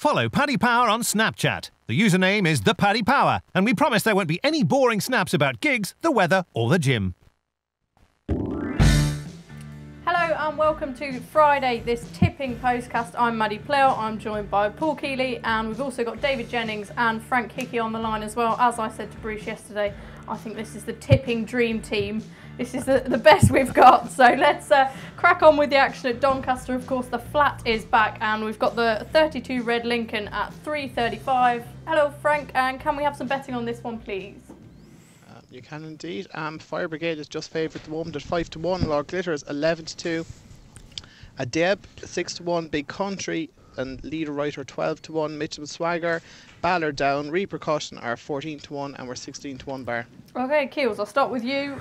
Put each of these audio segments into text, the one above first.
Follow Paddy Power on Snapchat. The username is @ThePaddyPower, and we promise there won't be any boring snaps about gigs, the weather, or the gym. Hello and welcome to Friday, this tipping postcast. I'm Maddie Plell, I'm joined by Paul Keeley, and we've also got David Jennings and Frank Hickey on the line as well. As I said to Bruce yesterday, I think this is the tipping dream team. This is the best we've got. So let's crack on with the action at Doncaster. Of course, the flat is back and we've got the 32 red Lincoln at 3.35. Hello Frank, and can we have some betting on this one please? You can indeed. Fire Brigade is just favoured at the moment at 5-1. Lord Glitter is 11-2. Adeb 6-1. Big Country and Leader Writer 12-1. Mitchell Swagger, Ballard Down, Repercussion are 14-1, and we're 16-1 bar. Okay, Keels, I'll start with you.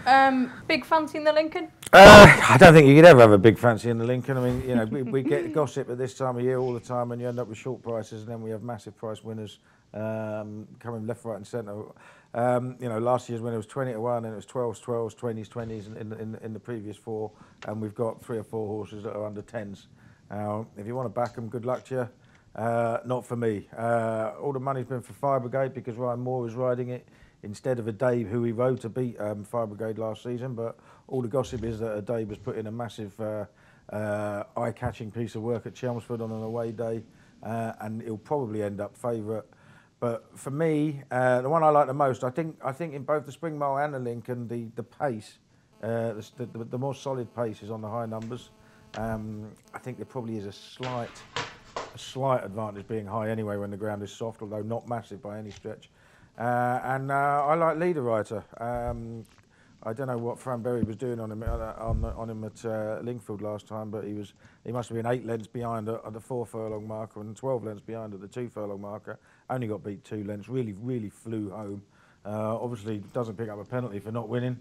Big fancy in the Lincoln? I don't think you could ever have a big fancy in the Lincoln. I mean, you know, we get gossip at this time of year all the time, and you end up with short prices, and then we have massive price winners coming left, right, and centre. You know, last year's winner was 20-1, and it was 12s, 12s, 20s, 20s in the previous four, and we've got 3 or 4 horses that are under 10s. If you want to back them, good luck to you. Not for me. All the money's been for Fire Brigade because Ryan Moore is riding it instead of a Dave who he rode to beat Fire Brigade last season. But all the gossip is that a Dave has put in a massive eye-catching piece of work at Chelmsford on an away day, and he'll probably end up favourite. But for me, the one I like the most, I think in both the Spring Mile and the Lincoln, the pace, the more solid pace is on the high numbers. I think there probably is a slight advantage being high anyway when the ground is soft, although not massive by any stretch. And I like Leader Writer. I don't know what Fran Berry was doing on him at Lingfield last time, but he must have been 8 lengths behind at the 4 furlong marker and 12 lengths behind at the 2 furlong marker. Only got beat 2 lengths. Really flew home. Obviously doesn't pick up a penalty for not winning.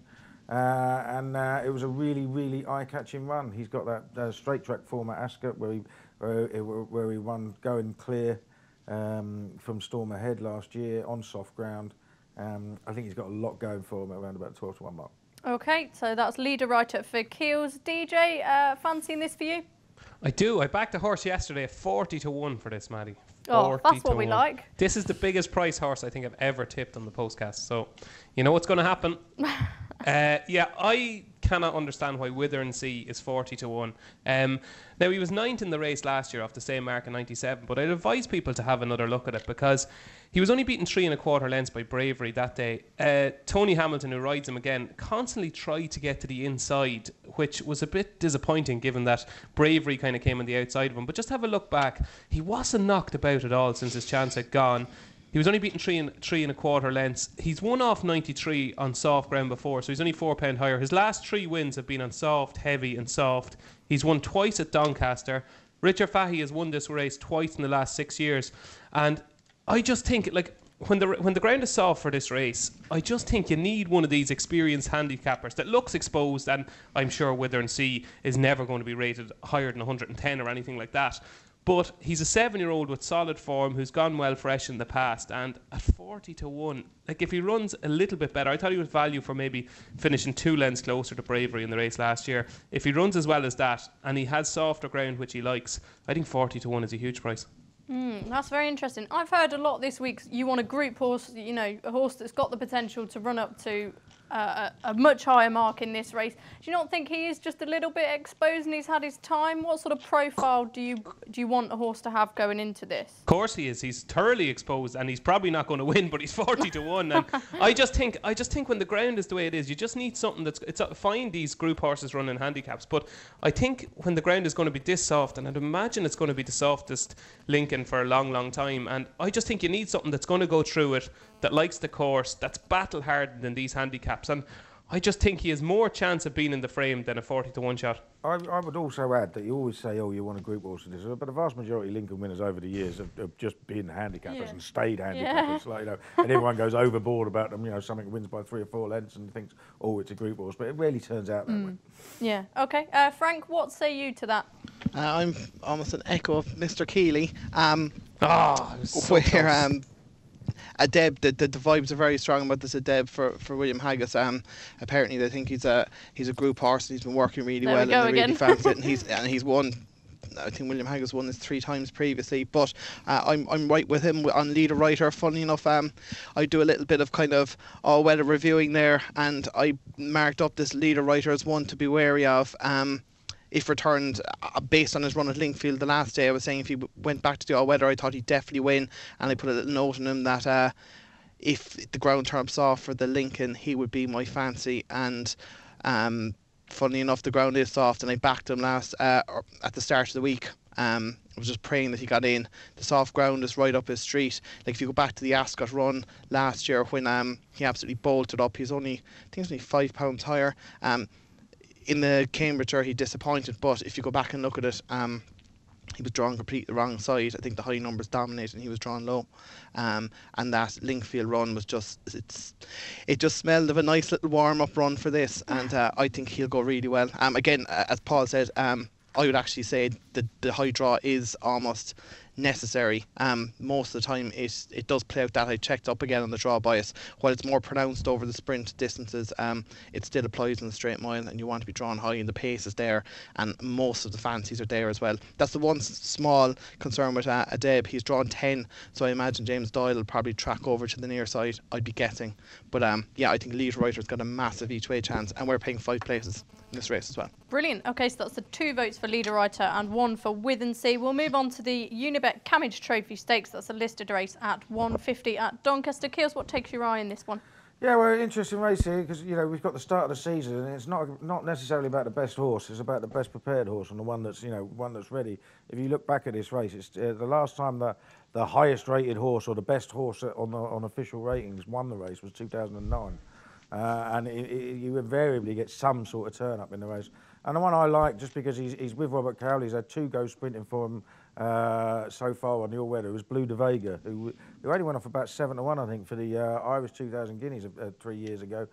And it was a really eye-catching run. He's got that straight track form at Ascot where he won going clear from Storm Ahead last year on soft ground. I think he's got a lot going for him at around about 12-1 mark. Okay, so that's Leader Writer for Keels. DJ, fancying this for you? I do. I backed a horse yesterday at 40-1 for this, Maddie. Oh, that's what we like. This is the biggest price horse I think I've ever tipped on the postcast. So, you know what's going to happen. Yeah, I cannot understand why Withering-Sea is 40-1. Now, he was 9th in the race last year off the same mark in 97, but I'd advise people to have another look at it because he was only beaten 3 1/4 lengths by Bravery that day. Tony Hamilton, who rides him again, constantly tried to get to the inside, which was a bit disappointing given that Bravery kind of came on the outside of him. But just have a look back. He wasn't knocked about at all since his chance had gone. He was only beaten 3 1/4 lengths. He's won off 93 on soft ground before, so he's only £4 higher. His last 3 wins have been on soft, heavy and soft. He's won twice at Doncaster. Richard Fahey has won this race twice in the last 6 years. And I just think, like, when the ground is soft for this race, I just think you need one of these experienced handicappers that looks exposed, and I'm sure Withering-Sea is never going to be rated higher than 110 or anything like that. But he's a 7-year-old with solid form who's gone well fresh in the past, and at 40-1, like if he runs a little bit better, I thought he was value for maybe finishing 2 lengths closer to Bravery in the race last year. If he runs as well as that, and he has softer ground which he likes, I think 40-1 is a huge price. That's very interesting. I've heard a lot this week you want a group horse, you know, a horse that's got the potential to run up to a much higher mark in this race. Do you not think he is just a little bit exposed and he's had his time? What sort of profile do you want a horse to have going into this? Of course he is. He's thoroughly exposed and he's probably not going to win, but he's 40-1. And I just think when the ground is the way it is, you just need something it's fine these group horses running handicaps, but I think when the ground is going to be this soft, and I'd imagine it's going to be the softest Lincoln for a long time, and I just think you need something that's going to go through it, that likes the course, that's battle hardened in these handicaps, and I just think he has more chance of being in the frame than a 40-1 shot. I would also add that you always say, oh, you want a group horse, but the vast majority of Lincoln winners over the years have just been handicappers and stayed handicappers. Like, you know, and everyone goes overboard about them. You know, something wins by 3 or 4 lengths and thinks, oh, it's a group horse, but it rarely turns out that way. Yeah. Okay. Frank, what say you to that? I'm almost an echo of Mr. Keeley. Adeb, the vibes are very strong about this Adeb for William Haggis. Apparently they think he's a group horse and he's been working really well and they really fancy it, and he's won I think William Haggas won this 3 times previously, but I'm right with him on leader writer. Funny enough, I do a little bit of kind of all-weather reviewing there, and I marked up this leader writer as one to be wary of. If returned based on his run at Linkfield the last day, I was saying if he went back to the all-weather, I thought he'd definitely win, and I put a little note on him that if the ground turns soft for the Lincoln, he would be my fancy. And funnily enough, the ground is soft, and I backed him last at the start of the week. I was just praying that he got in. The soft ground is right up his street. Like if you go back to the Ascot run last year when he absolutely bolted up, I think he's only £5 higher. In the Cambridgeshire, he disappointed, but if you go back and look at it, he was drawn completely the wrong side. I think the high numbers dominated and he was drawn low. And that Linkfield run was it just smelled of a nice little warm-up run for this, and I think he'll go really well. Again, as Paul said, I would actually say that the high draw is almost necessary. Most of the time it does play out that. I checked up again on the draw bias. While it's more pronounced over the sprint distances, it still applies in the straight mile, and you want to be drawn high, and the pace is there, and most of the fancies are there as well. That's the one small concern with Adeb. He's drawn 10, so I imagine James Doyle will probably track over to the near side, I'd be guessing. But I think Lead Writer's got a massive each way chance, and we're paying 5 places in this race as well. Brilliant. Okay, so that's the 2 votes for leader writer and 1 for Withensea. We'll move on to the Unibet Camage Trophy Stakes. That's a listed race at 150 at Doncaster. Keels, what takes your eye in this one? Yeah, well, interesting race here because we've got the start of the season, and it's not necessarily about the best horse. It's about the best prepared horse and the one that's ready. If you look back at this race, it's the last time the highest rated horse or the best horse on official ratings won the race was 2009. And you invariably get some sort of turn up in the race. And the one I like, just because he's with Robert Cowley, he's had 2 goes sprinting for him so far on the all-weather, was Blue de Vega, who only went off about 7-1, I think, for the Irish 2000 Guineas 3 years ago.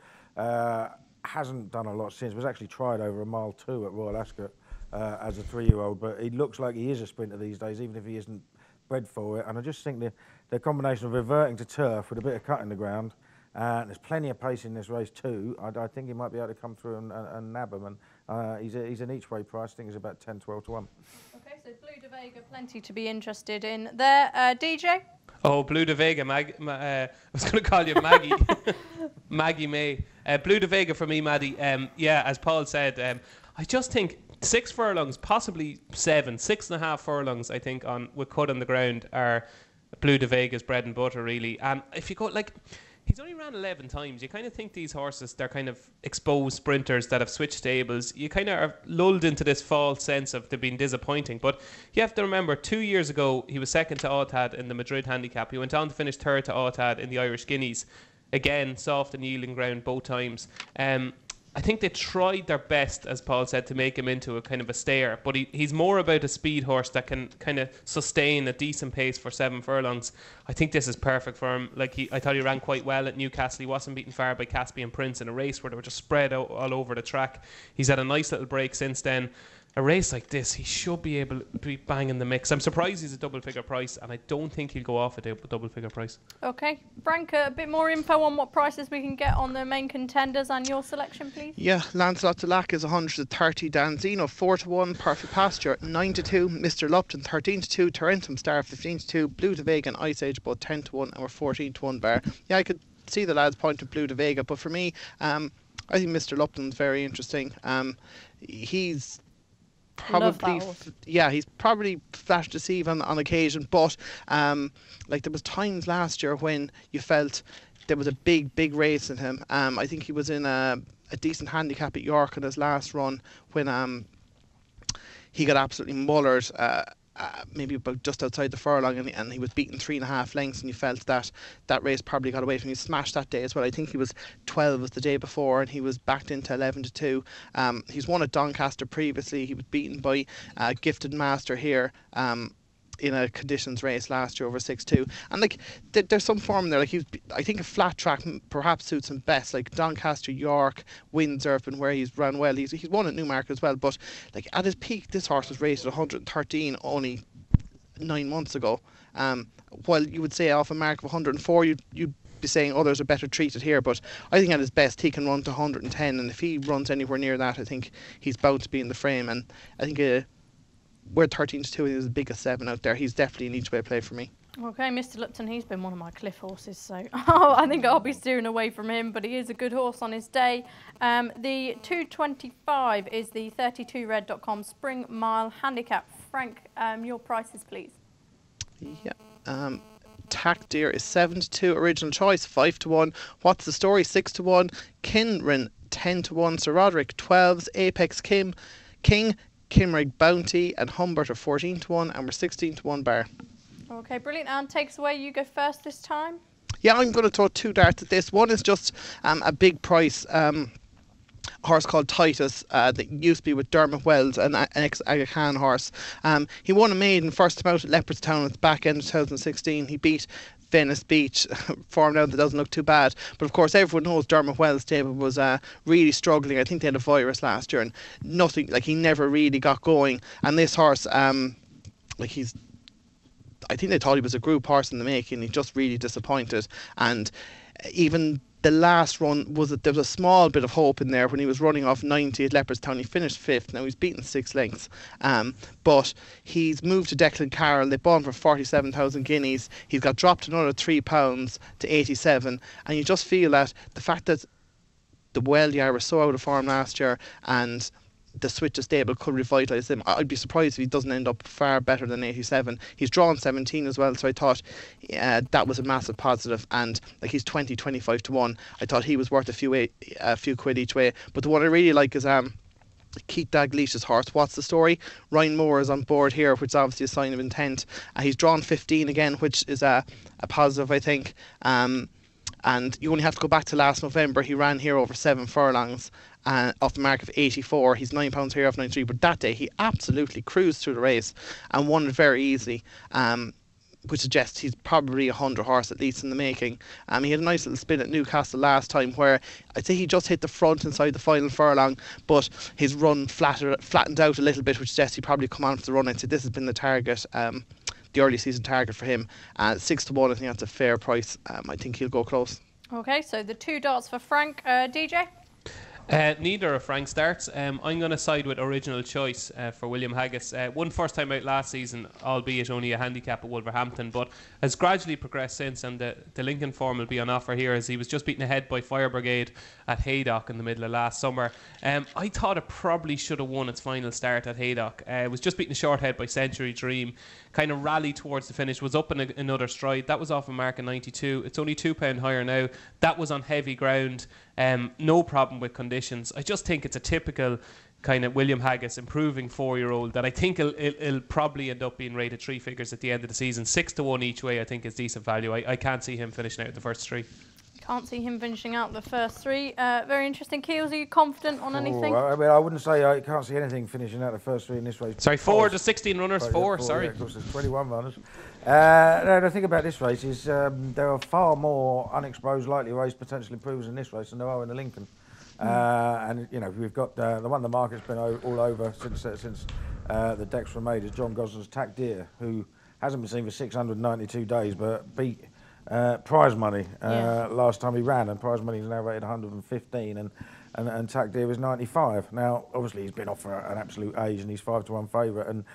Hasn't done a lot since. Was actually tried over a mile 2 at Royal Ascot as a 3-year-old, but he looks like he is a sprinter these days, even if he isn't bred for it. And I just think the combination of reverting to turf with a bit of cut in the ground, there's plenty of pace in this race too. I think he might be able to come through and nab him. And he's an each way price. I think it's about 10, 12 to 1. Okay, so Blue de Vega, plenty to be interested in there. DJ? Oh, Blue de Vega. I was going to call you Maggie. Maggie May. Blue de Vega for me, Maddie. As Paul said, I just think 6 furlongs, possibly 7, 6.5 furlongs, I think, with cut on the ground are Blue de Vega's bread and butter, really. And if you go, he's only ran 11 times. You kind of think these horses, they're kind of exposed sprinters that have switched stables. You kind of are lulled into this false sense of they've been disappointing. But you have to remember, 2 years ago, he was second to Autad in the Madrid handicap. He went on to finish third to Autad in the Irish Guineas. Again, soft and yielding ground both times. I think they tried their best, as Paul said, to make him into a kind of a stayer, but he's more about a speed horse that can kind of sustain a decent pace for 7 furlongs. I think this is perfect for him. I thought he ran quite well at Newcastle. He wasn't beaten far by Caspian Prince in a race where they were just spread out all over the track. He's had a nice little break since then. A race like this, he should be able to be banging the mix. I'm surprised he's a double-figure price, and I don't think he'll go off a double-figure price. Okay. Frank, a bit more info on what prices we can get on the main contenders and your selection, please? Yeah, Lancelot de Lac is 130, Danzino 4-1, Perfect Pasture 9-2, Mr. Lupton 13-2, Tarentum Star 15-2, Blue de Vega and Ice Age both 10-1, and we're 14-1 bar. Yeah, I could see the lads pointing Blue de Vega, but for me, I think Mr. Lupton's very interesting. He's probably flash deceive on occasion, but there was times last year when you felt there was a big race in him. I think he was in a decent handicap at York in his last run when he got absolutely mullered maybe about just outside the furlong, and he was beaten 3.5 lengths, and you felt that race probably got away from him. He smashed that day as well. I think he was 12 the day before, and he was backed into 11-2. He's won at Doncaster previously. He was beaten by Gifted Master here in a conditions race last year over 6-2, and there's some form there. I think a flat track perhaps suits him best, like Doncaster, York, Windsor, and where he's run well. He's won at Newmarket as well, but at his peak, this horse was rated 113 only 9 months ago. While you would say off a mark of 104, you'd be saying others are better treated here, but I think at his best he can run to 110, and if he runs anywhere near that, I think he's bound to be in the frame. And I think we're 13-2 and he was the biggest 7 out there. He's definitely an each way play for me. Okay, Mr. Lupton, he's been one of my cliff horses, so I think I'll be steering away from him, but he is a good horse on his day. The 225 is the 32red.com Spring Mile Handicap. Frank, your prices, please. Yeah. Tack Deer is 7-2. Original Choice 5-1. What's the Story 6-1. Kinrin 10-1. Sir Roderick 12s. Apex King, Kimrig Bounty and Humbert are 14-1, and we're 16-1 bar. Okay, brilliant. And takes away, you go first this time. Yeah, I'm going to throw 2 darts at this. One is just a big price horse called Titus that used to be with Dermot Wells, an ex-Aga Khan horse. He won a maiden first time out at Leopardstown at the back end of 2016. He beat Venice Beach, form now that doesn't look too bad. But of course, everyone knows Dermot Wells' stable was really struggling. I think they had a virus last year, and nothing, like, he never really got going. And this horse, I think they thought he was a group horse in the making. He just really disappointed. And even the last run there was a small bit of hope in there when he was running off 90 at Leopardstown. He finished 5th. Now he's beaten 6 lengths. But he's moved to Declan Carroll. They bought him for 47,000 guineas. He's got dropped another £3 to 87. And you just feel that the fact that the Wellyar was so out of form last year and the Switcher stable could revitalise him. I'd be surprised if he doesn't end up far better than 87. He's drawn 17 as well, so I thought that was a massive positive. And like, he's 25-1. I thought he was worth a few quid each way. But the one I really like is Keith Dalglish's horse. What's the Story? Ryan Moore is on board here, which is obviously a sign of intent. He's drawn 15 again, which is a positive, I think. And you only have to go back to last November. He ran here over 7 furlongs off the mark of 84. He's £9 here off 93. But that day, he absolutely cruised through the race and won it very easily, which suggests he's probably a 100 horse at least in the making. He had a nice little spin at Newcastle last time where I'd say he just hit the front inside the final furlong, but his run flattened out a little bit, which suggests he probably come on for the run. I'd say this has been the target. The early season target for him. 6-1, I think that's a fair price. I think he'll go close. Okay, so the 2 darts for Frank. DJ? Neither of Frank's darts. I'm going to side with Original Choice for William Haggis. Won first time out last season, albeit only a handicap at Wolverhampton, but has gradually progressed since, and the Lincoln form will be on offer here, as he was just beaten ahead by Fire Brigade at Haydock in the middle of last summer. I thought it probably should have won its final start at Haydock. It was just beaten a short head by Century Dream, kind of rallied towards the finish, was up in another stride. That was off a mark of 92. It's only £2 higher now. That was on heavy ground. No problem with conditions. I just think it's a typical kind of William Haggis improving 4-year-old that I think it'll probably end up being rated 3 figures at the end of the season. 6-1 each way, I think, is decent value. I can't see him finishing out the first 3. Can't see him finishing out the first 3. Very interesting. Keels, are you confident on anything? I mean, I wouldn't say I can't see anything finishing out the first 3 in this race. Sorry, 4. There's 16 runners. 4, sorry. Yeah, of course, there's 21 runners. No, the thing about this race is there are far more unexposed likely race potential improvers in this race than there are in the Lincoln. And you know, we've got the one the market's been all over since the decks were made is John Gosden's Tack Deer, who hasn't been seen for 692 days, but beat prize money last time he ran, and prize money is now rated 115, and Tack Deer was 95. Now, obviously, he's been off for an absolute age, and he's 5-1 favourite, and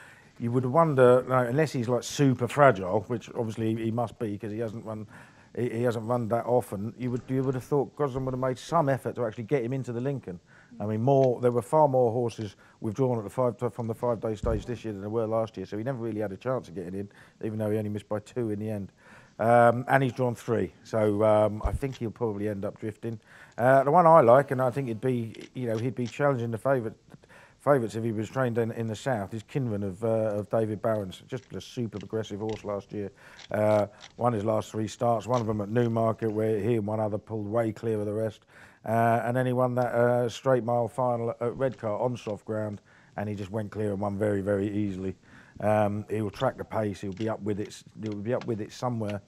you would wonder, unless he's like super fragile, which obviously he must be because he hasn't run that often. You would have thought Gosden would have made some effort to actually get him into the Lincoln. I mean, there were far more horses withdrawn at from the 5-day stage this year than there were last year, so he never really had a chance of getting in, even though he only missed by 2 in the end. And he's drawn 3, so I think he'll probably end up drifting. The one I like, and I think he'd be challenging the favourites if he was trained in the south, is Kinvan of David Barron's. Just a super progressive horse last year. Won his last 3 starts, one of them at Newmarket, where he and one other pulled way clear of the rest. And then he won that straight mile final at Redcar on soft ground, and he just went clear and won very, very easily. He will track the pace. He'll be up with it somewhere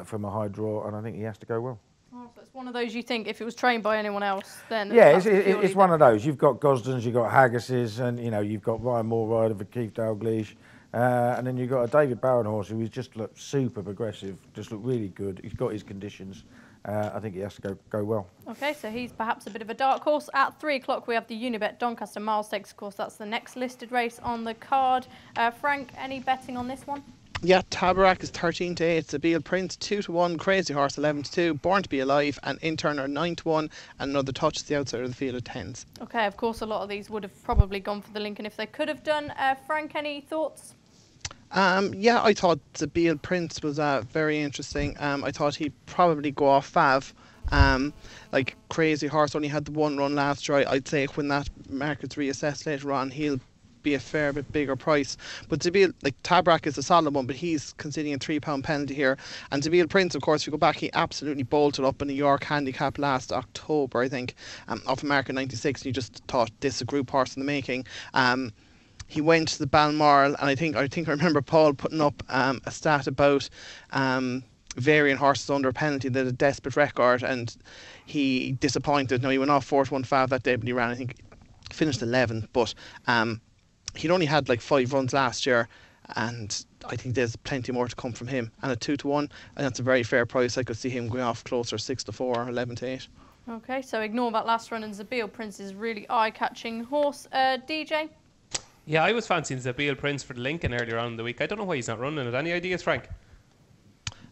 from a high draw, and I think he has to go well. Oh, so it's one of those you think if it was trained by anyone else, then yeah, it's one of those. You've got Gosden's, you've got Haggis's, and you've got Ryan Moore riding for Keith Dalglish. And then you've got a David Barron horse who just looked super progressive, just looked really good. He's got his conditions. I think he has to go well. Okay, so he's perhaps a bit of a dark horse. At 3 o'clock, we have the Unibet Doncaster Mile Stakes. Of course, that's the next listed race on the card. Frank, any betting on this one? Yeah, Tabarak is 13-8, Zabeel Prince 2-1, Crazy Horse 11-2, Born to Be Alive and Intern are 9-1, and Another Touch is the outsider of the field at 10s. Okay, of course, a lot of these would have probably gone for the Lincoln if they could have done. Frank, any thoughts? Yeah, I thought Zabeel Prince was very interesting. I thought he'd probably go off Fav. Like Crazy Horse only had the one run last year. I'd say when that market's reassessed later on, he'll be a fair bit bigger price. But Zabeel, like Tabarak is a solid one, but he's conceding a £3 penalty here. And Zabeel Prince, of course, if you go back, he absolutely bolted up in the York Handicap last October, I think, off a market 96. And you just thought this is a group horse in the making. He went to the Balmoral, and I think I remember Paul putting up a stat about variant horses under a penalty that had a desperate record, and he disappointed. Now, he went off 4-1-5 that day, but he ran, I think, finished 11th, but he'd only had like 5 runs last year, and I think there's plenty more to come from him. And at 2-1, and that's a very fair price. I could see him going off closer, 6-4 or 11-8. Okay, so ignore that last run, and Zabeel Prince is really eye-catching horse. DJ? Yeah, I was fancying Zabeel Prince for the Lincoln earlier on in the week. I don't know why he's not running it. Any ideas, Frank?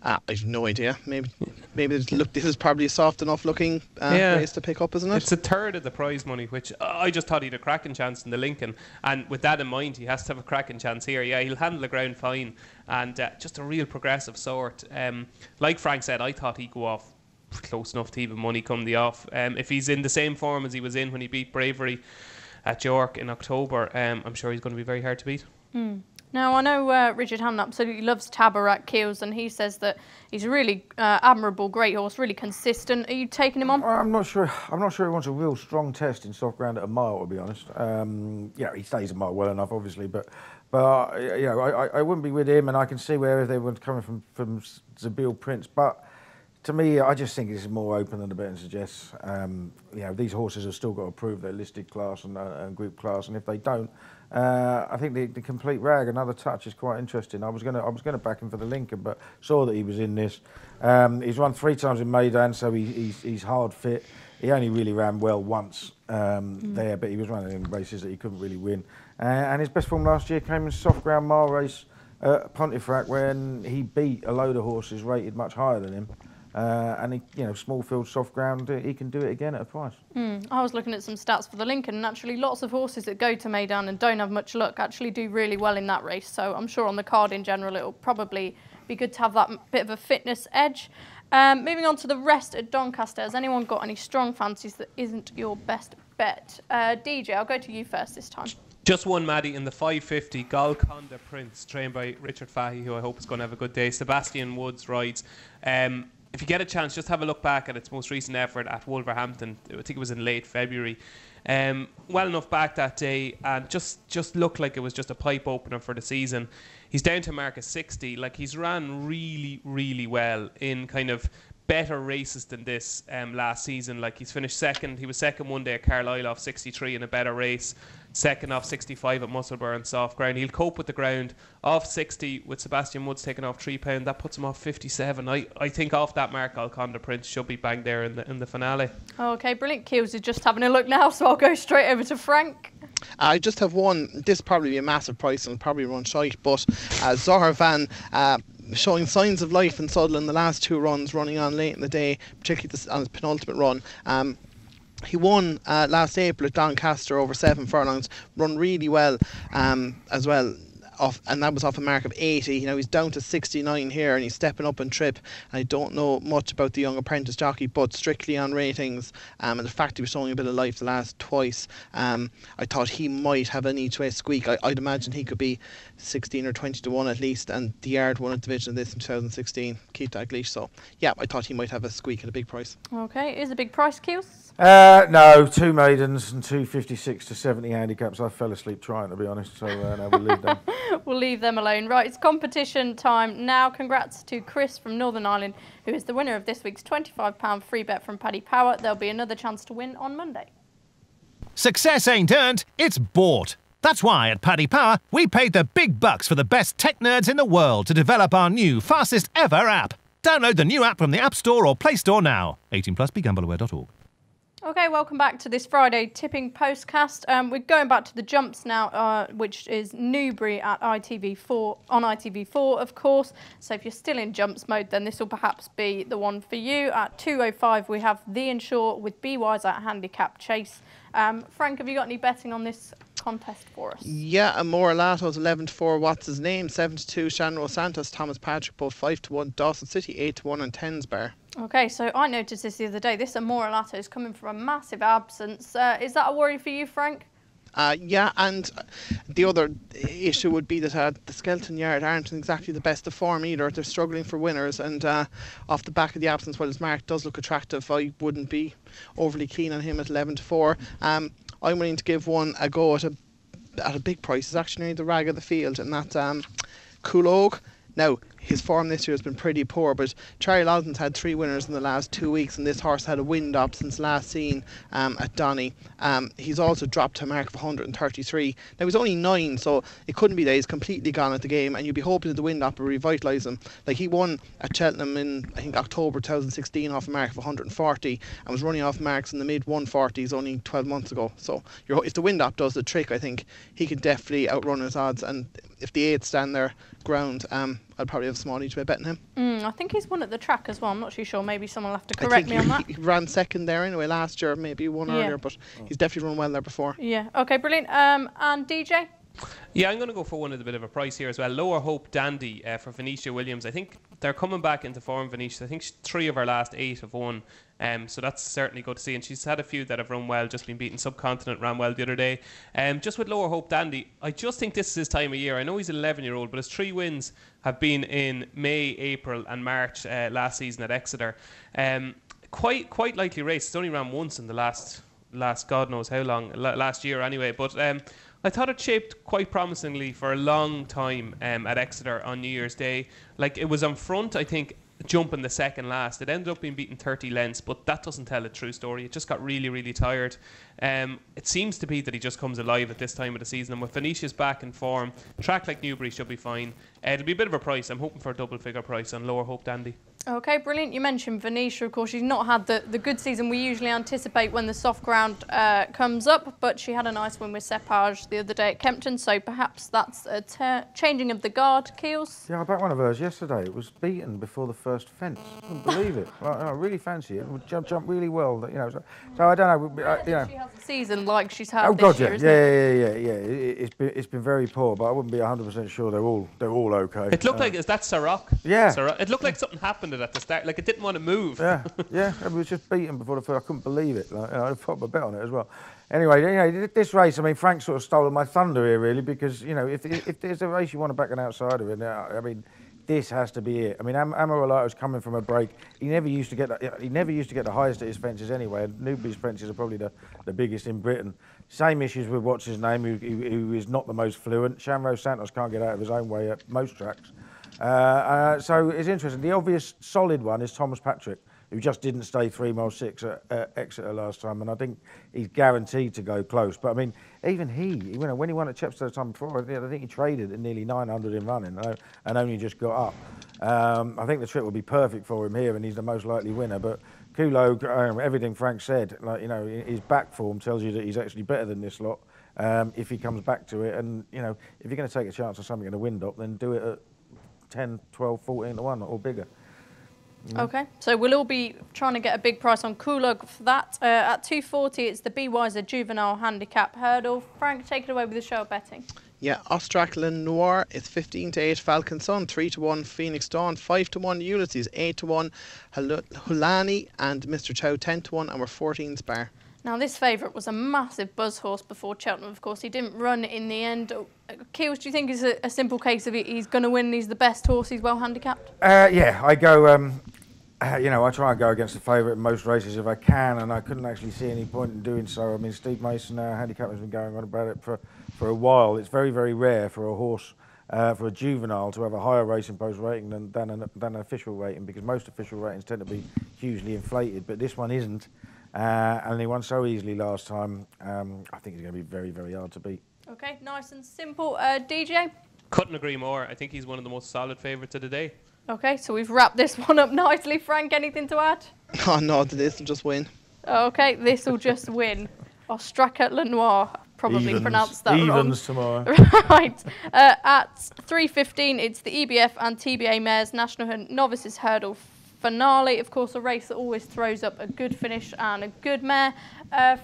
I have no idea. Maybe this is probably a soft enough looking race to pick up, isn't it? It's a third of the prize money, which I just thought he'd a cracking chance in the Lincoln. And with that in mind, he has to have a cracking chance here. Yeah, he'll handle the ground fine, and just a real progressive sort. Like Frank said, I thought he'd go off close enough to even money come the off. If he's in the same form as he was in when he beat Bravery at York in October, I'm sure he's going to be very hard to beat. Now, I know Richard Hammond absolutely loves Tabarak Keels, and he says that he's a really admirable, great horse, really consistent. Are you taking him on? I'm not sure he wants a real strong test in soft ground at a mile, to be honest. He stays a mile well enough, obviously, but I wouldn't be with him, and I can see where everyone's coming from Zabeel Prince, but to me, I just think it's more open than the betting suggests. These horses have still got to prove their listed class and group class, and if they don't, I think the complete rag, Another Touch, is quite interesting. I was gonna back him for the Lincoln, but saw that he was in this. He's run 3 times in Maidan, so he's hard fit. He only really ran well once there, but he was running in races that he couldn't really win. And his best form last year came in soft ground mile race at Pontefract, when he beat a load of horses rated much higher than him. And he, small field, soft ground, he can do it again at a price. I was looking at some stats for the Lincoln, and actually lots of horses that go to Maidan and don't have much luck actually do really well in that race. So I'm sure on the card in general, it'll probably be good to have that bit of a fitness edge. Moving on to the rest at Doncaster, has anyone got any strong fancies that isn't your best bet? DJ, I'll go to you first this time. Just one, Maddie, in the 550, Golconda Prince, trained by Richard Fahey, who I hope is going to have a good day. Sebastian Woods rides. If you get a chance, just have a look back at its most recent effort at Wolverhampton. I think it was in late February. Well enough back that day, and just looked like it was just a pipe opener for the season. He's down to mark of 60. Like, he's ran really, really well in kind of better races than this last season. Like, he's finished second. He was second one day at Carlisle off 63 in a better race. Second off 65 at Musselburgh soft ground. He'll cope with the ground. Off 60 with Sebastian Woods taking off £3. That puts him off 57. I think off that mark, Golconda Prince should be bang there in the finale. Okay, brilliant. Keels is just having a look now, so I'll go straight over to Frank. I just have one. This probably be a massive price and probably run shite, but Zohar Van showing signs of life in Sutherland the last 2 runs, running on late in the day, particularly on his penultimate run. He won last April at Doncaster over 7 furlongs, run really well as well. And that was off a mark of 80. He's down to 69 here, and he's stepping up in trip. I don't know much about the young apprentice jockey, but strictly on ratings and the fact he was showing a bit of life the last twice, I thought he might have an each way squeak. I'd imagine he could be 16 or 20 to 1 at least, and the Yard won a division of this in 2016, Keith Dalglish. So yeah, I thought he might have a squeak at a big price. Okay, is a big price, Keels? No, 2 maidens and 2 56 to 70 handicaps. I fell asleep trying, to be honest, so no, we'll leave them. We'll leave them alone. Right, it's competition time now. Congrats to Chris from Northern Ireland, who is the winner of this week's £25 free bet from Paddy Power. There'll be another chance to win on Monday. Success ain't earned, it's bought. That's why at Paddy Power, we paid the big bucks for the best tech nerds in the world to develop our new, fastest ever app. Download the new app from the App Store or Play Store now. 18 plus, begambleaware.org. Okay, welcome back to this Friday tipping postcast. We're going back to the jumps now, which is Newbury at ITV4, on ITV4, of course. So if you're still in jumps mode, then this will perhaps be the one for you. At 2:05, we have The Insure with Be Wise at Handicap Chase. Frank, have you got any betting on this contest for us? Yeah, Amora Lato's 11-4. What's his name? 7-2. Shanro Santos, Thomas Patrick, both 5-1. Dawson City 8-1 and Tens Bar. Okay, so I noticed this the other day. This Amora Lato is coming from a massive absence. Is that a worry for you, Frank? Yeah, and the other issue would be that the Skeleton Yard aren't in exactly the best of form either. They're struggling for winners, and off the back of the absence, while his mark does look attractive, I wouldn't be overly keen on him at 11-4. I'm willing to give one a go at a big price. It's actually nearly the rag of the field, and that's Coolog. Now, his form this year has been pretty poor, but Charlie Lawson's had 3 winners in the last 2 weeks, and this horse had a wind up since last seen at Donny. He's also dropped to a mark of 133. Now, he's only 9, so it couldn't be that he's completely gone at the game, and you'd be hoping that the wind up will revitalise him. Like, he won at Cheltenham in, I think, October 2016 off a mark of 140, and was running off marks in the mid-140s only 12 months ago. So, if the wind up does the trick, I think he can definitely outrun his odds, and if the 8 stand their ground, I'd probably have a small each way betting him. I think he's won at the track as well. I'm not too sure. Maybe someone will have to correct me on that. He ran second there anyway last year, maybe won earlier, but he's definitely run well there before. Yeah, okay, brilliant. And DJ? Yeah, I'm going to go for one at a bit of a price here as well. Lower Hope Dandy for Venetia Williams. I think they're coming back into form, Venetia. I think 3 of her last 8 have won. So that's certainly good to see. And she's had a few that have run well, just been beaten. Subcontinent ran well the other day. Just with Lower Hope Dandy, I just think this is his time of year. I know he's an 11-year-old, but his 3 wins have been in May, April and March last season at Exeter. Quite likely race. It's only ran once in the last God knows how long, last year anyway. But I thought it shaped quite promisingly for a long time at Exeter on New Year's Day. Like, it was on front, I think, jumping the second last. It ended up being beaten 30 lengths, but that doesn't tell a true story. It just got really, really tired. It seems to be that he just comes alive at this time of the season, and with Venetia's back in form, track like Newbury should be fine. It'll be a bit of a price. I'm hoping for a double figure price on Lower Hope Dandy. Okay, brilliant. You mentioned Venetia. Of course, she's not had the good season we usually anticipate when the soft ground comes up, but she had a nice win with Cepage the other day at Kempton, so perhaps that's a changing of the guard, Keels. Yeah, I backed one of hers yesterday. It was beaten before the first fence. I couldn't believe it. I really fancy it. It would jump really well. You know, so I don't know. She has a season like she's had this God, year, yeah. It's been very poor, but I wouldn't be 100% sure they're all okay. It looked like, is that Ciroc? Yeah. Ciroc. It looked like something happened at the start, like it didn't want to move. Yeah. It was just beaten before the first. I couldn't believe it. Like, I put a bet on it as well. Anyway, this race, I mean, Frank sort of stole my thunder here, really, because if there's a race you want to back an outsider in, I mean, this has to be it. I mean, Amorolato's coming from a break. He never used to get the highest at his fences anyway. And Newbury's fences are probably the biggest in Britain. Same issues with what's his name, who is not the most fluent. Shanro Santos can't get out of his own way at most tracks. So it's interesting. The obvious solid one is Thomas Patrick, who just didn't stay 3 mile 6 at Exeter last time, and I think he's guaranteed to go close. But I mean, even when he won at Chepstow the time before, I think he traded at nearly 900 in running and only just got up. I think the trip will be perfect for him here, and he's the most likely winner. But Kulo, everything Frank said, his back form tells you that he's actually better than this lot if he comes back to it. And if you're going to take a chance on something in a wind up, then do it at 10, 12, 14 to 1 or bigger. Okay, so we'll all be trying to get a big price on Kulug for that. At 240, it's the Be Wiser Juvenile Handicap Hurdle. Frank, take it away with the show of betting. Yeah, Ostrac Noir is 15-8. Falcon Sun 3-1. Phoenix Dawn 5-1. Ulysses 8-1. Hulani and Mr. Chow 10-1, and we're 14 spar. Now, this favourite was a massive buzz horse before Cheltenham, of course. He didn't run in the end. Keels, do you think it's a simple case of he's going to win, he's the best horse, he's well handicapped? Yeah, I go... I try and go against the favourite in most races if I can, and I couldn't actually see any point in doing so. I mean, Steve Mason, our handicapper, has been going on about it for a while. It's very, very rare for a horse, for a juvenile, to have a higher racing post rating than an official rating, because most official ratings tend to be hugely inflated, but this one isn't. And he won so easily last time. I think he's going to be very, very hard to beat. Okay, nice and simple. DJ? Couldn't agree more. I think he's one of the most solid favourites of the day. Okay, so we've wrapped this one up nicely. Frank, anything to add? Oh no, this will just win. Okay, this will just win. Ostraka Lenoir. Probably pronounced that wrong. Evens tomorrow. Right. At 3:15, it's the EBF and TBA Mares National Novices Hurdle finale. Of course, a race that always throws up a good finish and a good mare.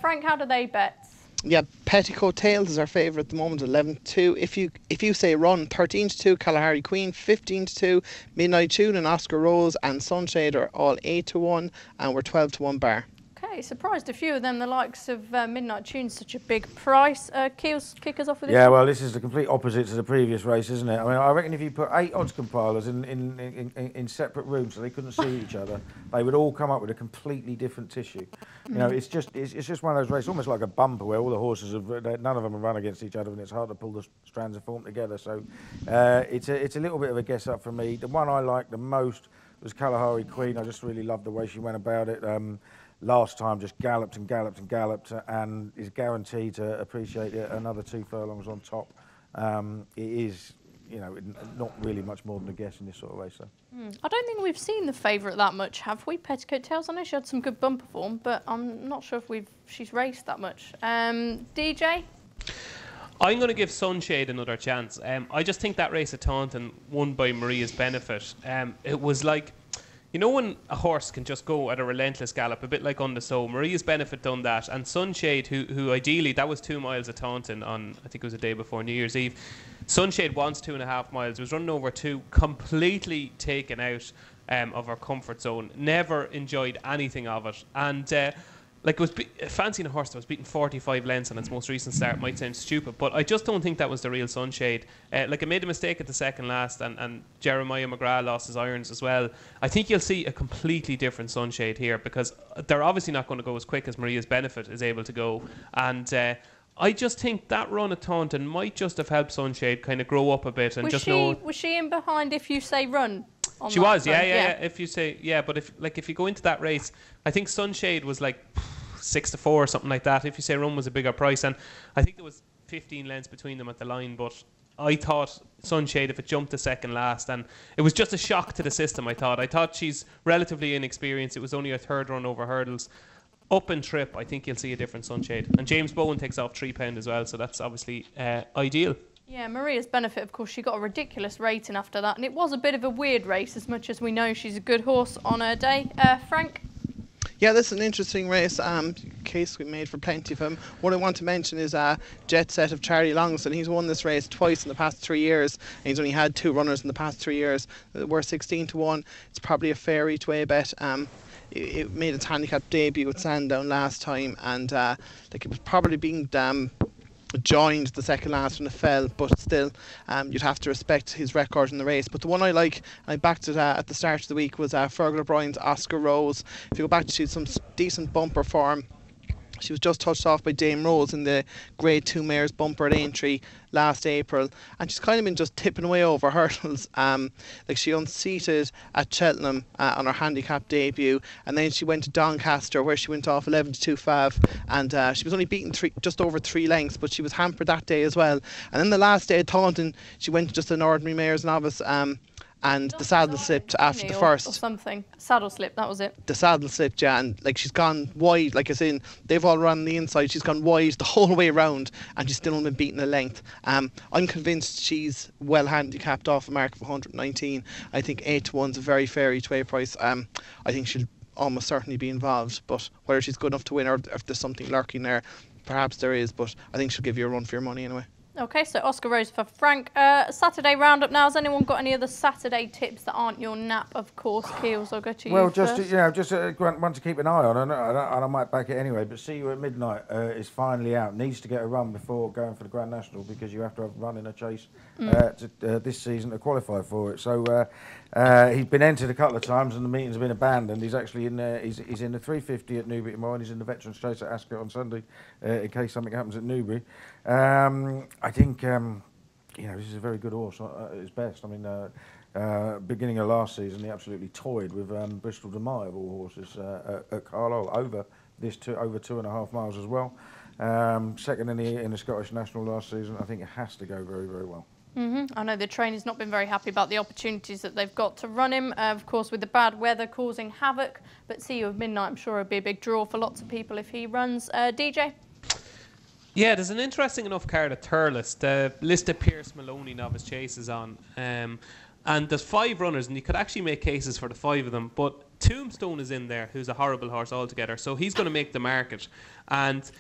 Frank, how do they bet? Yeah, Petticoat Tails is our favourite at the moment, 11-2. If you say run, 13-2, Kalahari Queen, 15-2, Midnight Tune and Oscar Rose and Sunshade are all 8-1, and we're 12-1 bar. Okay, surprised a few of them, the likes of Midnight Tune, such a big price. Keels, kick us off with this Yeah, one? well, this is the complete opposite to the previous race, isn't it? I mean, I reckon if you put 8 odds compilers in separate rooms so they couldn't see each other, they would all come up with a completely different tissue. You know, it's just one of those races, almost like a bumper where all the horses have, none of them have run against each other, and it's hard to pull the strands of form together. So it's a little bit of a guess up for me. The one I liked the most was Kalahari Queen. I just really loved the way she went about it. Last time just galloped and galloped and galloped, and is guaranteed to appreciate it another 2 furlongs on top. It is, you know, not really much more than a guess in this sort of race. So. I don't think we've seen the favourite that much, have we? Petticoat Tails. I know she had some good bumper form, but I'm not sure if she's raced that much. DJ? I'm going to give Sunshade another chance. I just think that race at Taunton, won by Maria's Benefit, it was like, you know when a horse can just go at a relentless gallop, a bit like on the Sow. Maria's Benefit done that, and Sunshade, who ideally, that was 2 miles at Taunton on, I think it was the day before New Year's Eve. Sunshade wants 2.5 miles, was running over 2, completely taken out of her comfort zone, never enjoyed anything of it, and like it was fancying a horse that was beaten 45 lengths on its most recent start might sound stupid, but I just don't think that was the real Sunshade. Like it made a mistake at the second last, and Jeremiah McGrath lost his irons as well. I think you'll see a completely different Sunshade here, because they're obviously not going to go as quick as Maria's Benefit is able to go, and I just think that run at Taunton might just have helped Sunshade kind of grow up a bit and Was she in behind if you say run? She was, yeah. If you say, but if you go into that race, I think Sunshade was like 6-4 or something like that. If you say run was a bigger price, and I think there was 15 lengths between them at the line, but I thought Sunshade, if it jumped to second last, and it was just a shock to the system. I thought she's relatively inexperienced. It was only her 3rd run over hurdles. Up and trip, I think you'll see a different Sunshade, and James Bowen takes off £3 as well, so that's obviously ideal. Yeah, Maria's Benefit, of course, she got a ridiculous rating after that, and it was a bit of a weird race, as much as we know she's a good horse on her day. Frank? Yeah, this is an interesting race. Case we made for plenty of him. What I want to mention is Jet Set of Charlie Longston. He's won this race twice in the past 3 years, and he's only had 2 runners in the past 3 years. We're 16-1. It's probably a fair each way bet. It made its handicap debut at Sandown last time, and like it was probably being joined the second last when it fell, but still you'd have to respect his record in the race. But the one I like, I backed it at the start of the week, was Fergal O'Brien's Oscar Rose. If you go back to some decent bumper form, she was just touched off by Dame Rose in the Grade 2 Mares bumper at Aintree last April, and she's kind of been just tipping away over hurdles. Like she unseated at Cheltenham on her handicap debut, and then she went to Doncaster where she went off 11-2 Fav, and she was only beaten just over 3 lengths, but she was hampered that day as well. And then the last day at Taunton, she went to just an ordinary Mares novice, and the saddle slipped after the first. Or something. Saddle slip, that was it. The saddle slipped, yeah, and like she's gone wide, like as in they've all run the inside, she's gone wide the whole way around, and she's still only been beaten a length. I'm convinced she's well handicapped off a mark of 119. I think 8-1's a very fair each way price. I think she'll almost certainly be involved, but whether she's good enough to win or if there's something lurking there, perhaps there is, but I think she'll give you a run for your money anyway. Okay, so Oscar Rose for Frank. Saturday roundup now. Has anyone got any other Saturday tips that aren't your nap, of course? Keels, I'll go to you just first. one to keep an eye on, and I might back it anyway. But See You at Midnight is finally out. Needs to get a run before going for the Grand National, because you have to have a run in a chase this season to qualify for it. So he's been entered a couple of times, and the meeting's been abandoned. He's actually in he's in the 350 at Newbury tomorrow, and he's in the Veterans Chase at Ascot on Sunday, in case something happens at Newbury. I think this is a very good horse at his best. I mean, beginning of last season, he absolutely toyed with Bristol Demai of all horses at Carlisle over 2.5 miles as well. Second in the Scottish National last season. I think it has to go very, very well. I know the trainer's not been very happy about the opportunities that they've got to run him, of course, with the bad weather causing havoc. But See You at Midnight, I'm sure it'll be a big draw for lots of people if he runs. DJ? Yeah, there's an interesting enough card at Thurles. The list of Pierce Maloney novice chases on. And there's 5 runners, and you could actually make cases for the 5 of them. But Tombstone is in there, who's a horrible horse altogether. So he's going to make the market. And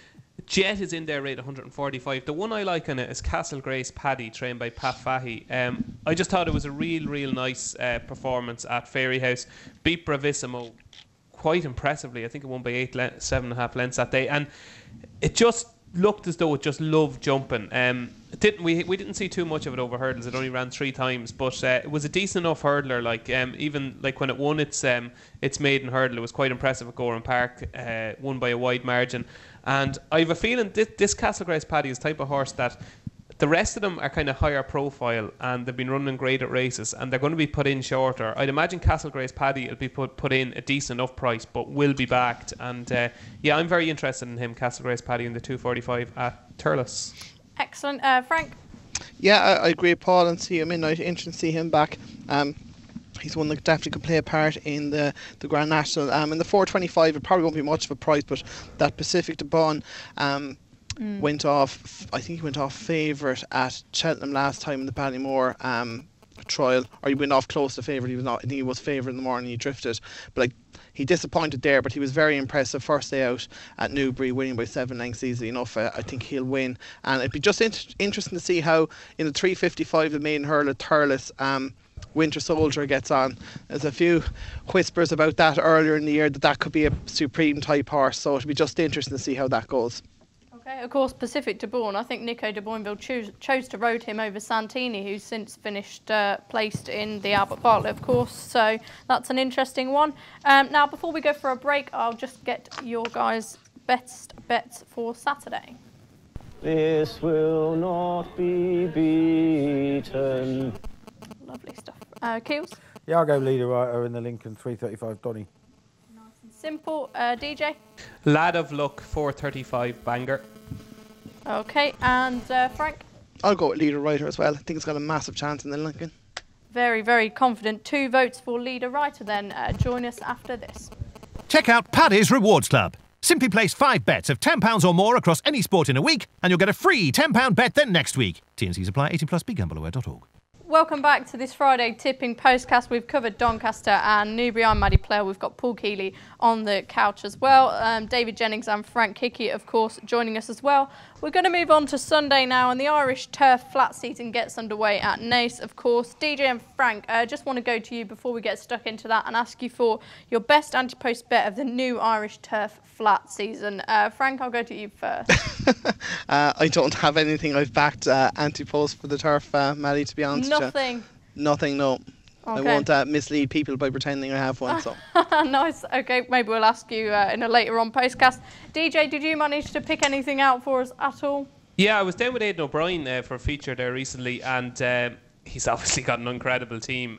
Jet is in there, rate 145. The one I like on it is Castle Grace Paddy, trained by Pat Fahey. I just thought it was a real nice performance at Fairyhouse. Beat Bravissimo quite impressively. I think it won by 7.5 lengths that day. And it just looked as though it just loved jumping. We didn't see too much of it over hurdles. It only ran 3 times, but it was a decent enough hurdler. Like even like when it won its maiden hurdle, it was quite impressive at Gorham Park. Won by a wide margin, and I have a feeling this Castle Grace Paddy is the type of horse that the rest of them are kind of higher profile, and they've been running great at races, and they're going to be put in shorter. I'd imagine Castle Grace Paddy will be put in a decent enough price, but will be backed. And yeah, I'm very interested in him, Castle Grace Paddy, in the 245 at Thurles. Excellent. Frank? Yeah, I agree with Paul, and See You at Midnight. Interesting to see him back. He's one that definitely could play a part in the Grand National. In the 425, it probably won't be much of a price, but that Pacific de Bon went off. I think he went off favourite at Cheltenham last time in the Ballymore trial, or he went off close to favourite. He was not. I think he was favourite in the morning. He drifted, but like he disappointed there. But he was very impressive first day out at Newbury, winning by 7 lengths easily enough. I think he'll win, and it'd be just interesting to see how in the 355 the maiden hurl at Thurles, Winter Soldier gets on. There's a few whispers about that earlier in the year that could be a supreme type horse, so it'll be just interesting to see how that goes. Okay, of course, Pacific de Bourne. I think Nico de Bourneville chose to ride him over Santini, who's since finished placed in the Albert Bartlett, of course. So that's an interesting one. Now, before we go for a break, I'll just get your guys' best bets for Saturday. This will not be beaten. Lovely stuff. Keels? Yeah, I'll go leader writer in the Lincoln 335 Donny. Nice and simple. DJ? Lad of Luck 435 Banger. Okay, and Frank? I'll go with leader writer as well. I think it's got a massive chance in the Lincoln. Very, very confident. 2 votes for leader writer then. Join us after this. Check out Paddy's Rewards Club. Simply place 5 bets of £10 or more across any sport in a week, and you'll get a free £10 bet then next week. T&Cs apply. 18+. BeGambleAware.org. Welcome back to this Friday tipping postcast. We've covered Doncaster and Newbury. I'm Maddie Player. We've got Paul Keeley on the couch as well. David Jennings and Frank Hickey, of course, joining us as well. We're going to move on to Sunday now, and the Irish Turf flat season gets underway at Naas, of course. DJ and Frank, I just want to go to you before we get stuck into that and ask you for your best anti-post bet of the new Irish Turf flat season. Frank, I'll go to you first. I don't have anything I've backed anti-post for the turf, Maddie, to be honest. Nothing? Nothing, no. Okay. I won't mislead people by pretending I have one. So. Nice. Okay, maybe we'll ask you in a later on postcast. DJ, did you manage to pick anything out for us at all? Yeah, I was down with Aidan O'Brien for a feature there recently, and he's obviously got an incredible team.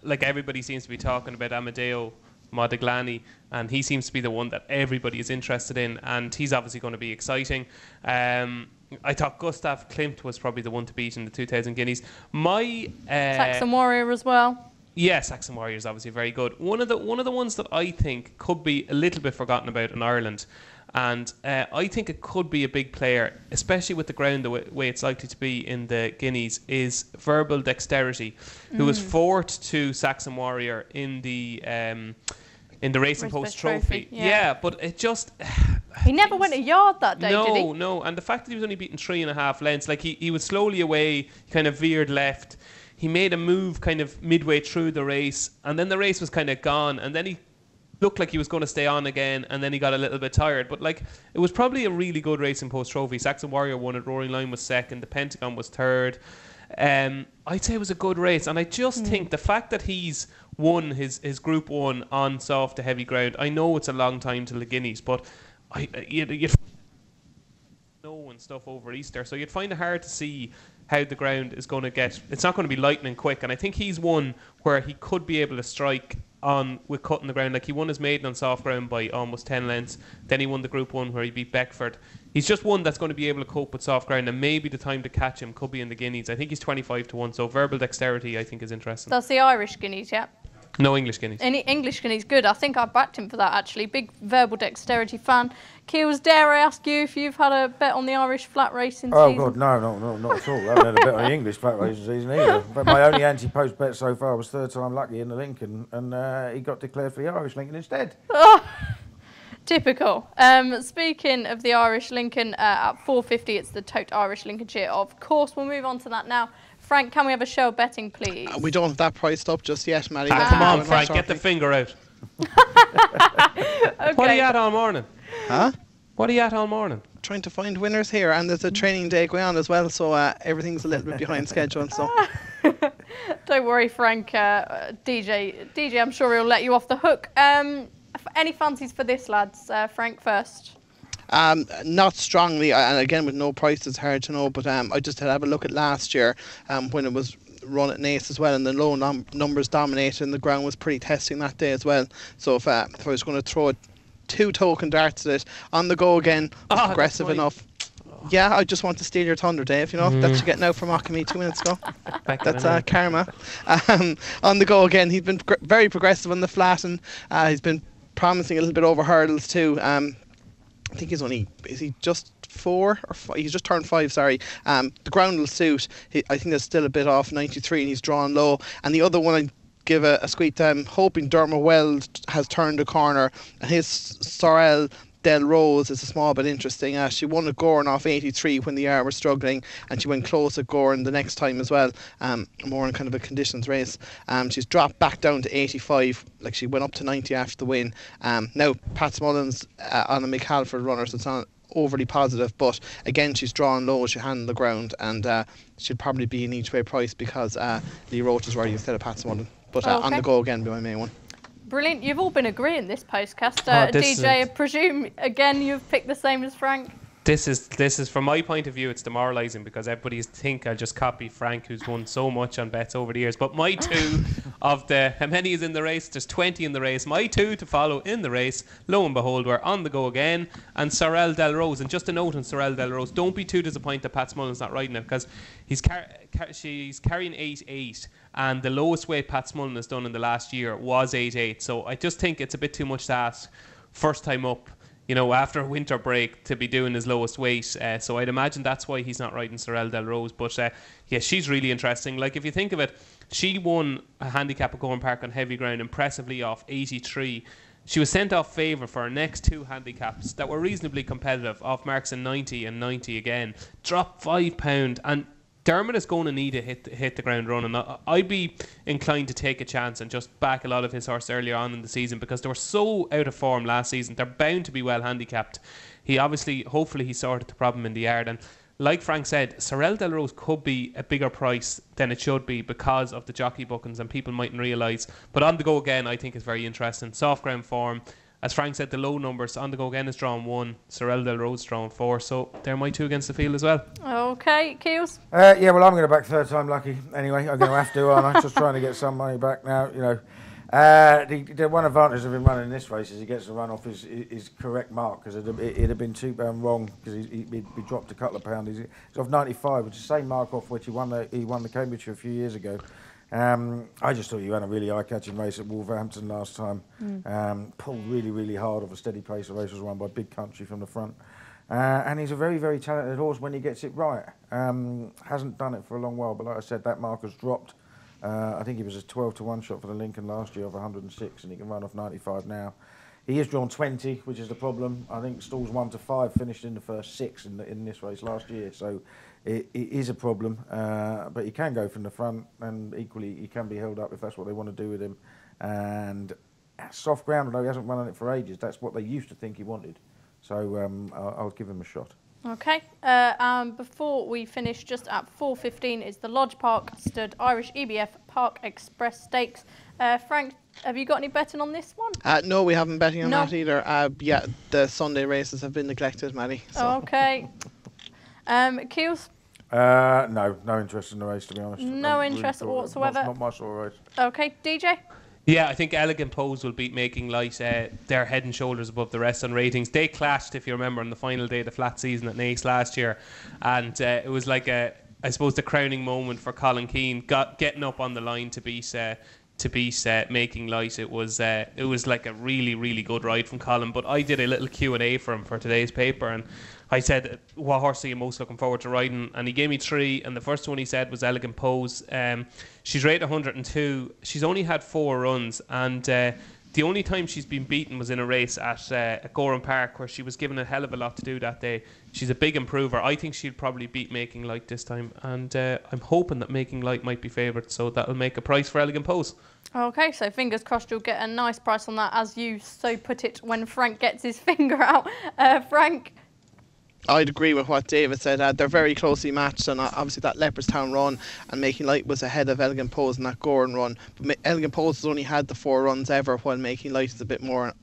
Like everybody seems to be talking about Amadeo Modiglani, and he seems to be the one that everybody is interested in, and he's obviously going to be exciting. I thought Gustav Klimt was probably the one to beat in the 2000 Guineas. Saxon Warrior as well. Yeah, Saxon Warrior is obviously very good. One of the ones that I think could be a little bit forgotten about in Ireland, and I think it could be a big player, especially with the ground the way it's likely to be in the Guineas, is Verbal Dexterity, who was 4th to Saxon Warrior in the Racing Post Trophy. Yeah, but it just... He never went a yard that day, did he? No, and the fact that he was only beaten 3.5 lengths, like he was slowly away, kind of veered left. He made a move kind of midway through the race, and then the race was kind of gone, and then he looked like he was going to stay on again, and then he got a little bit tired. But like, it was probably a really good Racing Post Trophy. Saxon Warrior won it, Roaring Lion was 2nd, the Pentagon was 3rd. I'd say it was a good race, and I just think the fact that he's won his Group 1 on soft to heavy ground, I know it's a long time till the Guineas, but you'd snow and stuff over Easter, so you'd find it hard to see how the ground is going to get. It's not going to be lightning quick, and I think he's one where he could be able to strike with cutting the ground. Like, he won his maiden on soft ground by almost 10 lengths. Then he won the Group 1 where he beat Beckford. He's just one that's going to be able to cope with soft ground, and maybe the time to catch him could be in the Guineas. I think he's 25 to 1, so verbal dexterity I think is interesting. That's the Irish Guineas, yeah. No English Guineas. Any English Guineas, good. I think I backed him for that, actually. Big verbal dexterity fan. Keels, dare I ask you if you've had a bet on the Irish flat racing season? Oh, God, no, not at all. I haven't had a bet on the English flat racing season either. But my only anti-post bet so far was third time lucky in the Lincoln, and he got declared for the Irish Lincoln instead. Oh, typical. Speaking of the Irish Lincoln, at 4.50, it's the Tote Irish Lincolnshire. Of course, we'll move on to that now. Frank, can we have a show of betting, please? We don't have that priced up just yet, Maddie. Come on, Frank, get the finger out. Okay. What are you at all morning? Huh? What are you at all morning? Trying to find winners here, and there's a training day going on as well, so everything's a little bit behind schedule. So Don't worry, Frank. DJ, I'm sure he'll let you off the hook. Any fancies for this, lads? Frank first. Not strongly, and again with no prices, hard to know. But I just had to have a look at last year when it was run at Naas as well, and the low numbers dominated, and the ground was pretty testing that day as well. So if I was going to throw 2 token darts at it, On the Go Again, aggressive enough. Yeah, I just want to steal your thunder, Dave. You know that you're getting out for mocking me 2 minutes ago. That's karma. On the Go Again, he's been very progressive on the flat, and he's been promising a little bit over hurdles too. I think is he just 4 or 5? He's just turned 5, sorry. The ground will suit. I think there's still a bit off 93, and he's drawn low. And the other one I give a squeak to, I'm hoping Dermot Weld has turned a corner, and his Sorel Del Rose is a small bit interesting. She won at Goran off 83 when the Yard were struggling, and she went close at Goran the next time as well, more in kind of a conditions race. She's dropped back down to 85, like she went up to 90 after the win. Now Pat Mullins on a McHalford runner, so it's not overly positive, but again she's drawn low, she handled the ground, and she'll probably be an each way price because Lee Roach is riding instead of Pat Mullins. But On the Go Again be my main one. Brilliant. You've all been agreeing this postcast. DJ, I presume, again, you've picked the same as Frank? This is from my point of view, it's demoralising because everybody think I'll just copy Frank, who's won so much on bets over the years. But my 2 of the, how many is in the race? There's 20 in the race. My 2 to follow in the race, lo and behold, we're On the Go Again, and Sorel Del Rose. And just a note on Sorel Del Rose, don't be too disappointed that Pat Mullen's not riding it, because she's carrying 8.8, and the lowest weight Pat Mullen has done in the last year was 8.8. So I just think it's a bit too much to ask first time up, you know, after a winter break, to be doing his lowest weight. So I'd imagine that's why he's not riding Sorel Del Rose. But yeah, she's really interesting. Like, if you think of it, she won a handicap at Gorham Park on heavy ground impressively off 83. She was sent off favour for her next 2 handicaps that were reasonably competitive, off marks in 90 and 90 again. Dropped £5, and Dermot is going to need to hit the ground running. I'd be inclined to take a chance and just back a lot of his horse earlier on in the season, because they were so out of form last season. They're bound to be well handicapped. Hopefully he sorted the problem in the Yard. And like Frank said, Sorel Del Rose could be a bigger price than it should be because of the jockey bookings, and people mightn't realise. But On the Go Again, I think, is very interesting. Soft ground form. As Frank said, the low numbers. On the Go Again is drawn 1, Sorel Del Rose drawn 4, so they're my 2 against the field as well. Okay, Keels? Yeah, well, I'm going to back third time lucky anyway. I'm going to have to, aren't I? Just trying to get some money back now, you know. The one advantage of him running this race is he gets to run off his correct mark, because it'd have been £2 wrong, because he dropped a couple of pounds. He's off 95, which is the same mark off which he won the Cambridgeshire a few years ago. I just thought he ran a really eye-catching race at Wolverhampton last time. Pulled really, really hard off a steady pace. The race was run by Big Country from the front. And he's a very, very talented horse when he gets it right. Hasn't done it for a long while, but like I said, that mark has dropped. I think he was a 12 to 1 shot for the Lincoln last year of 106, and he can run off 95 now. He is drawn 20, which is the problem. I think stalls 1 to 5 finished in the first 6 in this race last year, so it is a problem. But he can go from the front, and equally he can be held up if that's what they want to do with him. And soft ground, although he hasn't run on it for ages, that's what they used to think he wanted. So I'll give him a shot. Okay, before we finish, just at 4.15 is the Lodge Park Stud Irish EBF Park Express Stakes. Frank, have you got any betting on this one? No, we haven't betting on that either. Yeah, the Sunday races have been neglected, Maddie. So. Okay. Keels? No interest in the race, to be honest. No interest whatsoever? Not my sort of race. Okay, DJ? Yeah, I think Elegant Pose will beat Making Light. They're head and shoulders above the rest on ratings. They clashed, if you remember, on the final day of the flat season at Naas last year, and it was like I suppose the crowning moment for Colin Keane getting up on the line to beat Making Light. It was like a really, really good ride from Colin. But I did a little Q&A for him for today's paper, and I said, what horse are you most looking forward to riding? And he gave me 3, and the first one he said was Elegant Pose. She's rated 102. She's only had 4 runs, and the only time she's been beaten was in a race at Gorham Park, where she was given a hell of a lot to do that day. She's a big improver. I think she'll probably beat Making Light this time, and I'm hoping that Making Light might be favoured, so that'll make a price for Elegant Pose. Okay, so fingers crossed you'll get a nice price on that, as you so put it, when Frank gets his finger out. Frank? I'd agree with what David said. They're very closely matched, and obviously that Leopardstown run and Making Light was ahead of Elegant Pose in that Goran run. But Elegant Pose has only had the 4 runs ever, while Making Light is a bit more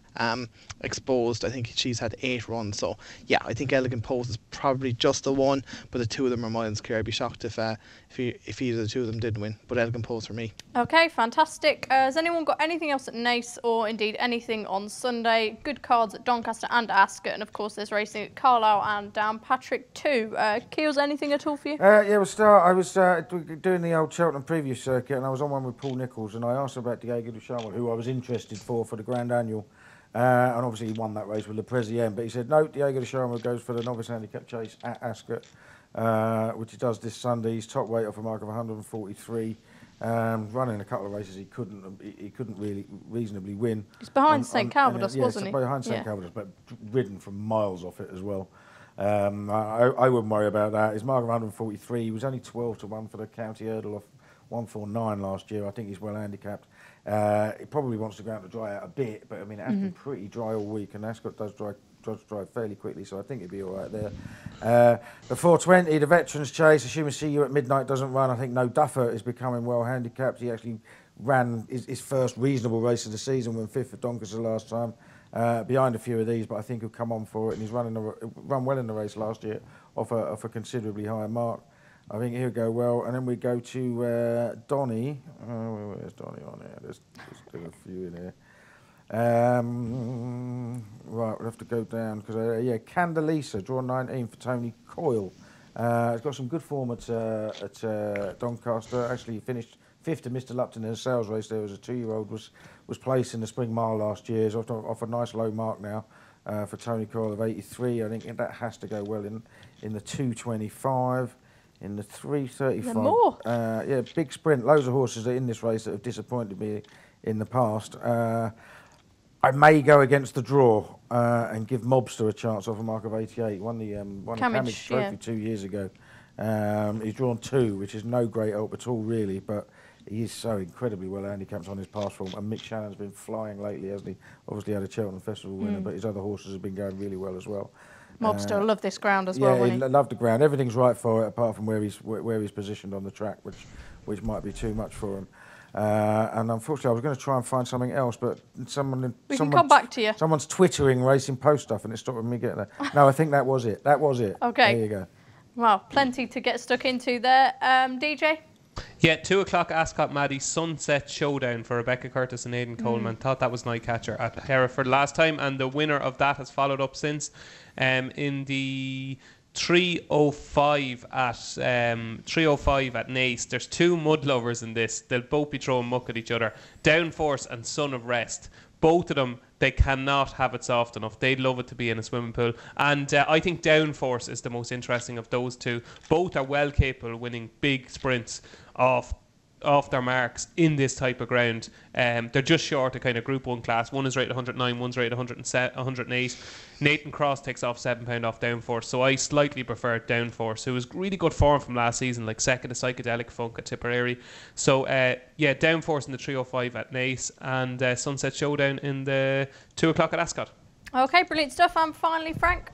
exposed. I think she's had 8 runs. So yeah, I think Elegant Pose is probably just the one, but the 2 of them are miles clear. I'd be shocked if either of the 2 of them did win. But Elegant Pose for me. Okay, fantastic. Has anyone got anything else at Naas, or indeed anything on Sunday? Good cards at Doncaster and Ascot, and of course there's racing at Carlisle and Downpatrick too. Keels, anything at all for you? Yeah, I was doing the old Cheltenham preview circuit, and I was on one with Paul Nicholls, and I asked about Diego de Charmel, who I was interested for the Grand Annual. And obviously he won that race with Le President, but he said no, Diego de Charmel goes for the novice handicap chase at Ascot, which he does this Sunday. He's top weight off a mark of 143, running a couple of races he couldn't really reasonably win. He's behind St Calvados, wasn't he? Behind St Calvados, but ridden from miles off it as well. I wouldn't worry about that. His mark of 143, he was only 12 to 1 for the county hurdle off 149 last year. I think he's well handicapped. He probably wants to go out to dry out a bit, but I mean it has been pretty dry all week, and Ascot does dry fairly quickly, so I think he'd be all right there. The 420, the Veterans Chase, assuming See You at Midnight doesn't run, I think No Duffer is becoming well handicapped. He actually ran his first reasonable race of the season, won 5th at Doncaster last time, behind a few of these, but I think he'll come on for it, and he's run well in the race last year off a considerably higher mark. I think he'll go well, and then we go to Donny. Where's Donny on here? There's a few in here. Right, we'll have to go down because Candelisa, draw 19 for Tony Coyle. He's got some good form at Doncaster. Actually, he finished 5th to Mr. Lupton in a sales race there as a 2-year-old. Was placed in the Spring Mile last year. He's off a nice low mark now for Tony Coyle of 83. I think that has to go well in the 225. In the 335, more. Big sprint. Loads of horses are in this race that have disappointed me in the past. I may go against the draw and give Mobster a chance off a mark of 88. Won the Camage Trophy 2 years ago. He's drawn 2, which is no great help at all, really. But he is so incredibly well handicapped on his past form. And Mick Shannon's been flying lately, hasn't he? Obviously had a Cheltenham Festival winner, but his other horses have been going really well as well. Mobster loved this ground as well, yeah, wouldn't he loved the ground. Everything's right for it, apart from where he's positioned on the track, which might be too much for him. And unfortunately, I was going to try and find something else, but someone can come back to you. Someone's twittering Racing Post stuff, and it stopped me getting there. No, I think that was it. Okay. There you go. Well, plenty to get stuck into there. DJ? Yeah, 2 o'clock Ascot Maddie Sunset Showdown for Rebecca Curtis and Aidan Coleman. Thought that was Nightcatcher at Hereford last time, and the winner of that has followed up since in the 305 at Naas. There's 2 mud lovers in this. They'll both be throwing muck at each other. Downforce and Son of Rest. Both of them, they cannot have it soft enough. They'd love it to be in a swimming pool. And I think Downforce is the most interesting of those 2. Both are well capable of winning big sprints off their marks in this type of ground. They're just short of kind of Group 1 class. One is rated 109, one's rated 108. Nathan Cross takes off £7 off Downforce, so I slightly prefer Downforce, who was really good form from last season, like second to Psychedelic Funk at Tipperary. So Downforce in the 305 at Naas, and Sunset Showdown in the 2 o'clock at Ascot. Okay, brilliant stuff. And finally, Frank?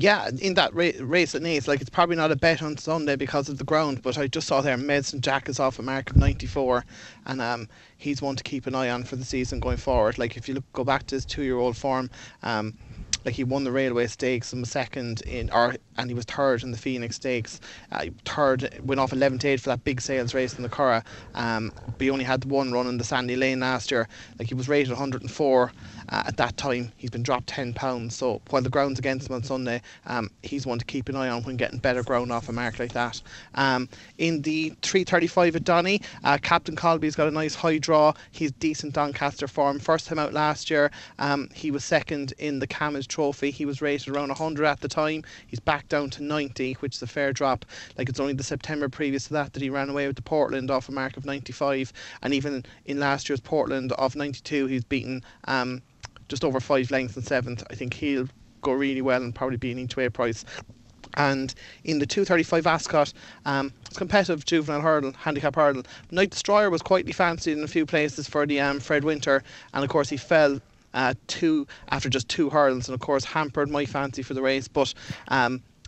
Yeah, in that race at Naas, it's probably not a bet on Sunday because of the ground, but I just saw there Medicine Jack is off a mark of 94, and he's one to keep an eye on for the season going forward. If you go back to his 2-year-old form, Like, he won the Railway Stakes and was second and he was third in the Phoenix Stakes. Third, went off 11-8 for that big sales race in the Curragh. But he only had one run in the Sandy Lane last year. Like, he was rated 104 at that time. He's been dropped £10. So while the ground's against him on Sunday, he's one to keep an eye on when getting better ground off a mark like that. In the 3:35 at Donny, Captain Colby's got a nice high draw. He's decent Doncaster form. First time out last year, he was second in the Camage Trophy. He was rated around 100 at the time. He's back down to 90, which is a fair drop. Like, it's only the September previous to that he ran away with the Portland off a mark of 95, and even in last year's Portland of 92, he's beaten just over 5 lengths in 7th. I think he'll go really well and probably be an each way price. And in the 2:35 Ascot, it's competitive juvenile hurdle, handicap hurdle. Night Destroyer was quietly fancied in a few places for the Fred Winter, and of course he fell after just 2 hurdles, and of course hampered my fancy for the race. But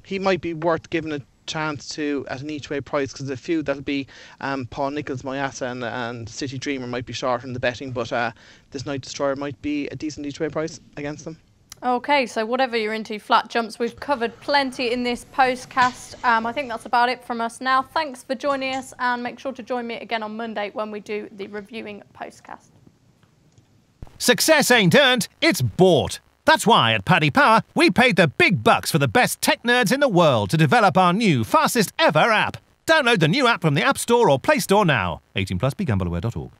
he might be worth giving a chance to at an each way price, because a few that'll be Paul Nichols, Mayasa and City Dreamer might be short in the betting, but this Night Destroyer might be a decent each way price against them. Okay, so whatever you're into, flat jumps, we've covered plenty in this postcast. I think that's about it from us now. Thanks for joining us, and make sure to join me again on Monday when we do the reviewing postcast. Success ain't earned, it's bought. That's why at Paddy Power, we paid the big bucks for the best tech nerds in the world to develop our new fastest ever app. Download the new app from the App Store or Play Store now. 18+, begambleaware.org.